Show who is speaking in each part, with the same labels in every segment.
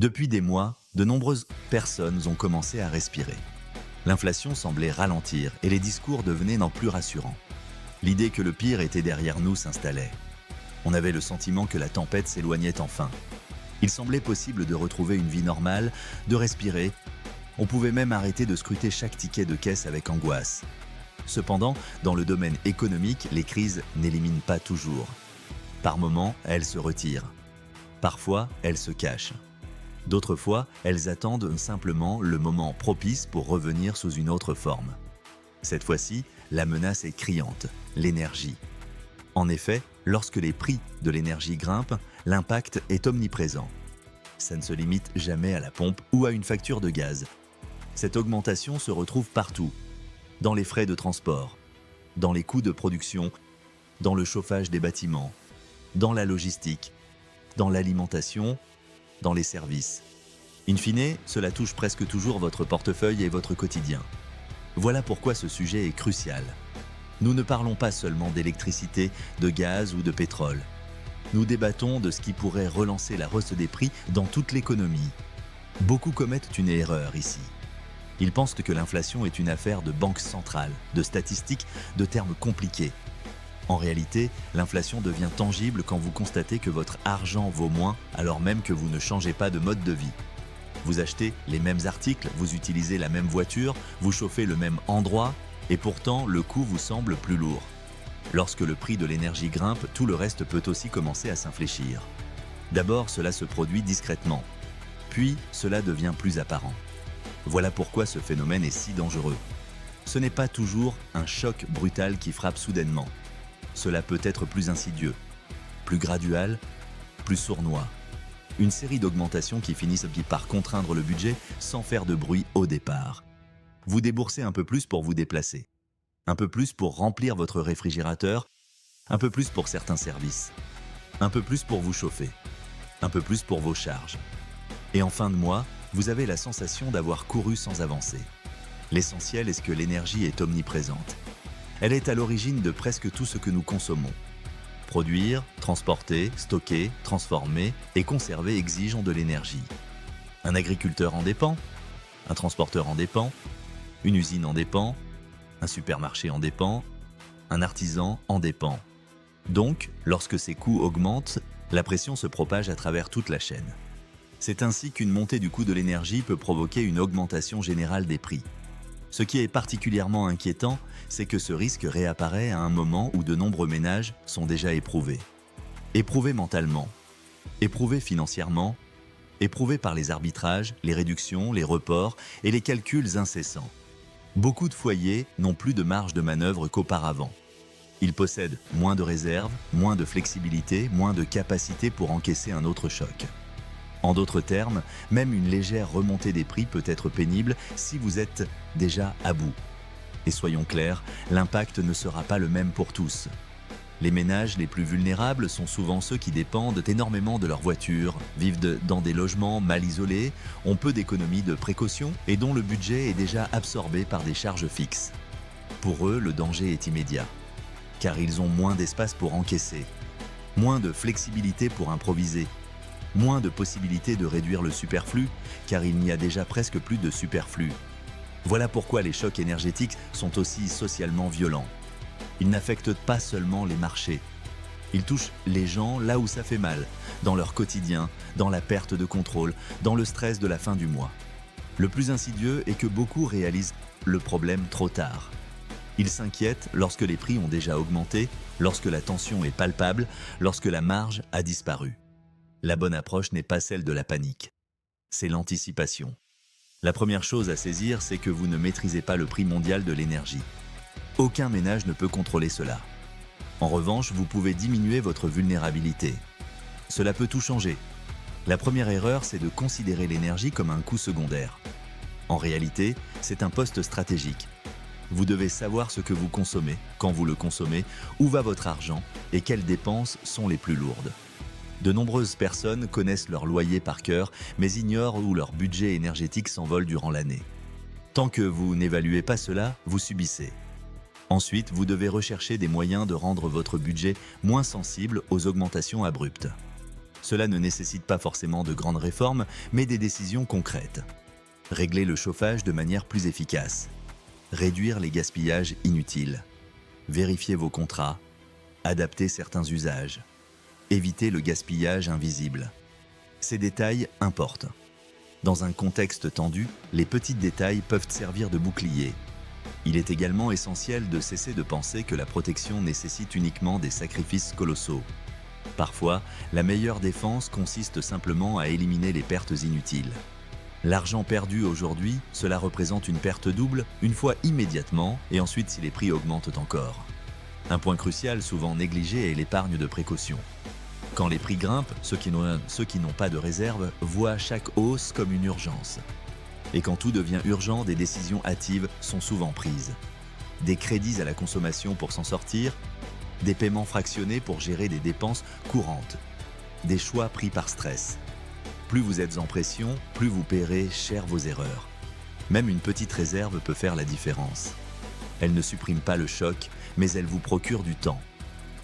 Speaker 1: Depuis des mois, de nombreuses personnes ont commencé à respirer. L'inflation semblait ralentir et les discours devenaient non plus rassurants. L'idée que le pire était derrière nous s'installait. On avait le sentiment que la tempête s'éloignait enfin. Il semblait possible de retrouver une vie normale, de respirer. On pouvait même arrêter de scruter chaque ticket de caisse avec angoisse. Cependant, dans le domaine économique, les crises n'éliminent pas toujours. Par moments, elles se retirent. Parfois, elles se cachent. D'autres fois, elles attendent simplement le moment propice pour revenir sous une autre forme. Cette fois-ci, la menace est criante, l'énergie. En effet, lorsque les prix de l'énergie grimpent, l'impact est omniprésent. Ça ne se limite jamais à la pompe ou à une facture de gaz. Cette augmentation se retrouve partout, dans les frais de transport, dans les coûts de production, dans le chauffage des bâtiments, dans la logistique, dans l'alimentation, dans les services. In fine, cela touche presque toujours votre portefeuille et votre quotidien. Voilà pourquoi ce sujet est crucial. Nous ne parlons pas seulement d'électricité, de gaz ou de pétrole. Nous débattons de ce qui pourrait relancer la hausse des prix dans toute l'économie. Beaucoup commettent une erreur ici. Ils pensent que l'inflation est une affaire de banque centrale, de statistiques, de termes compliqués. En réalité, l'inflation devient tangible quand vous constatez que votre argent vaut moins alors même que vous ne changez pas de mode de vie. Vous achetez les mêmes articles, vous utilisez la même voiture, vous chauffez le même endroit, et pourtant le coût vous semble plus lourd. Lorsque le prix de l'énergie grimpe, tout le reste peut aussi commencer à s'infléchir. D'abord, cela se produit discrètement. Puis, cela devient plus apparent. Voilà pourquoi ce phénomène est si dangereux. Ce n'est pas toujours un choc brutal qui frappe soudainement. Cela peut être plus insidieux, plus graduel, plus sournois. Une série d'augmentations qui finissent par contraindre le budget sans faire de bruit au départ. Vous déboursez un peu plus pour vous déplacer, un peu plus pour remplir votre réfrigérateur, un peu plus pour certains services, un peu plus pour vous chauffer, un peu plus pour vos charges. Et en fin de mois, vous avez la sensation d'avoir couru sans avancer. L'essentiel est que l'énergie est omniprésente. Elle est à l'origine de presque tout ce que nous consommons. Produire, transporter, stocker, transformer et conserver exigeant de l'énergie. Un agriculteur en dépend, un transporteur en dépend, une usine en dépend, un supermarché en dépend, un artisan en dépend. Donc, lorsque ces coûts augmentent, la pression se propage à travers toute la chaîne. C'est ainsi qu'une montée du coût de l'énergie peut provoquer une augmentation générale des prix. Ce qui est particulièrement inquiétant, c'est que ce risque réapparaît à un moment où de nombreux ménages sont déjà éprouvés. Éprouvés mentalement, éprouvés financièrement, éprouvés par les arbitrages, les réductions, les reports et les calculs incessants. Beaucoup de foyers n'ont plus de marge de manœuvre qu'auparavant. Ils possèdent moins de réserves, moins de flexibilité, moins de capacité pour encaisser un autre choc. En d'autres termes, même une légère remontée des prix peut être pénible si vous êtes déjà à bout. Et soyons clairs, l'impact ne sera pas le même pour tous. Les ménages les plus vulnérables sont souvent ceux qui dépendent énormément de leur voiture, vivent dans des logements mal isolés, ont peu d'économies de précaution et dont le budget est déjà absorbé par des charges fixes. Pour eux, le danger est immédiat, car ils ont moins d'espace pour encaisser, moins de flexibilité pour improviser, moins de possibilités de réduire le superflu, car il n'y a déjà presque plus de superflu. Voilà pourquoi les chocs énergétiques sont aussi socialement violents. Ils n'affectent pas seulement les marchés. Ils touchent les gens là où ça fait mal, dans leur quotidien, dans la perte de contrôle, dans le stress de la fin du mois. Le plus insidieux est que beaucoup réalisent le problème trop tard. Ils s'inquiètent lorsque les prix ont déjà augmenté, lorsque la tension est palpable, lorsque la marge a disparu. La bonne approche n'est pas celle de la panique. C'est l'anticipation. La première chose à saisir, c'est que vous ne maîtrisez pas le prix mondial de l'énergie. Aucun ménage ne peut contrôler cela. En revanche, vous pouvez diminuer votre vulnérabilité. Cela peut tout changer. La première erreur, c'est de considérer l'énergie comme un coût secondaire. En réalité, c'est un poste stratégique. Vous devez savoir ce que vous consommez, quand vous le consommez, où va votre argent et quelles dépenses sont les plus lourdes. De nombreuses personnes connaissent leur loyer par cœur, mais ignorent où leur budget énergétique s'envole durant l'année. Tant que vous n'évaluez pas cela, vous subissez. Ensuite, vous devez rechercher des moyens de rendre votre budget moins sensible aux augmentations abruptes. Cela ne nécessite pas forcément de grandes réformes, mais des décisions concrètes. Régler le chauffage de manière plus efficace. Réduire les gaspillages inutiles. Vérifier vos contrats. Adapter certains usages. Éviter le gaspillage invisible. Ces détails importent. Dans un contexte tendu, les petits détails peuvent servir de bouclier. Il est également essentiel de cesser de penser que la protection nécessite uniquement des sacrifices colossaux. Parfois, la meilleure défense consiste simplement à éliminer les pertes inutiles. L'argent perdu aujourd'hui, cela représente une perte double, une fois immédiatement et ensuite si les prix augmentent encore. Un point crucial souvent négligé est l'épargne de précaution. Quand les prix grimpent, ceux qui n'ont pas de réserve voient chaque hausse comme une urgence. Et quand tout devient urgent, des décisions hâtives sont souvent prises. Des crédits à la consommation pour s'en sortir, des paiements fractionnés pour gérer des dépenses courantes, des choix pris par stress. Plus vous êtes en pression, plus vous paierez cher vos erreurs. Même une petite réserve peut faire la différence. Elle ne supprime pas le choc, mais elle vous procure du temps.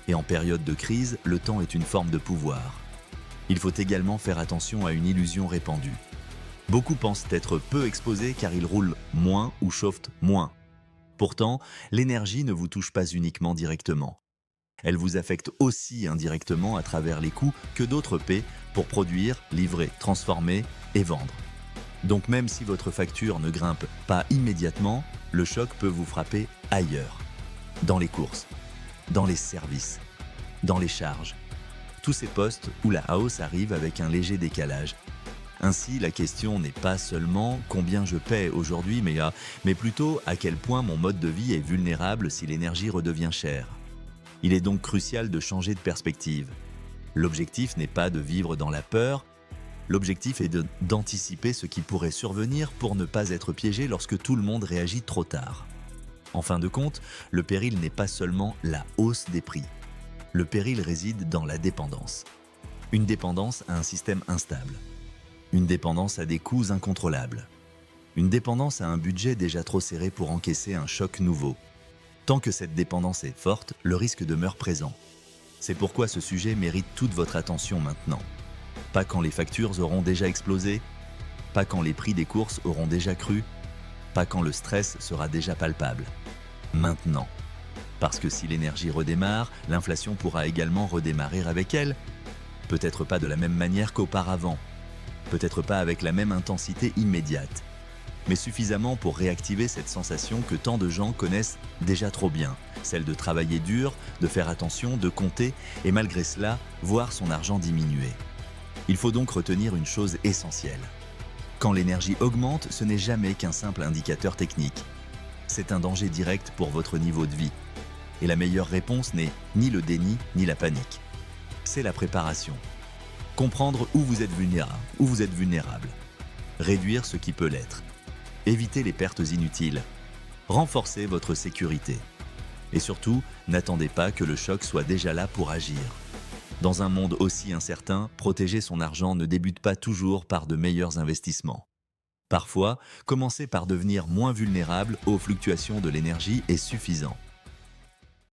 Speaker 1: Et en période de crise, le temps est une forme de pouvoir. Il faut également faire attention à une illusion répandue. Beaucoup pensent être peu exposés car ils roulent moins ou chauffent moins. Pourtant, l'énergie ne vous touche pas uniquement directement. Elle vous affecte aussi indirectement à travers les coûts que d'autres paient pour produire, livrer, transformer et vendre. Donc même si votre facture ne grimpe pas immédiatement, le choc peut vous frapper ailleurs. Dans les courses, dans les services, dans les charges. Tous ces postes où la hausse arrive avec un léger décalage. Ainsi, la question n'est pas seulement combien je paie aujourd'hui, mais plutôt à quel point mon mode de vie est vulnérable si l'énergie redevient chère. Il est donc crucial de changer de perspective. L'objectif n'est pas de vivre dans la peur, l'objectif est d'anticiper ce qui pourrait survenir pour ne pas être piégé lorsque tout le monde réagit trop tard. En fin de compte, le péril n'est pas seulement la hausse des prix. Le péril réside dans la dépendance. Une dépendance à un système instable. Une dépendance à des coûts incontrôlables. Une dépendance à un budget déjà trop serré pour encaisser un choc nouveau. Tant que cette dépendance est forte, le risque demeure présent. C'est pourquoi ce sujet mérite toute votre attention maintenant. Pas quand les factures auront déjà explosé, pas quand les prix des courses auront déjà cru, pas quand le stress sera déjà palpable. Maintenant. Parce que si l'énergie redémarre, l'inflation pourra également redémarrer avec elle. Peut-être pas de la même manière qu'auparavant. Peut-être pas avec la même intensité immédiate. Mais suffisamment pour réactiver cette sensation que tant de gens connaissent déjà trop bien, celle de travailler dur, de faire attention, de compter, et malgré cela, voir son argent diminuer. Il faut donc retenir une chose essentielle. Quand l'énergie augmente, ce n'est jamais qu'un simple indicateur technique. C'est un danger direct pour votre niveau de vie. Et la meilleure réponse n'est ni le déni, ni la panique. C'est la préparation. Comprendre où vous êtes vulnérable. Réduire ce qui peut l'être. Évitez les pertes inutiles. Renforcez votre sécurité. Et surtout, n'attendez pas que le choc soit déjà là pour agir. Dans un monde aussi incertain, protéger son argent ne débute pas toujours par de meilleurs investissements. Parfois, commencer par devenir moins vulnérable aux fluctuations de l'énergie est suffisant.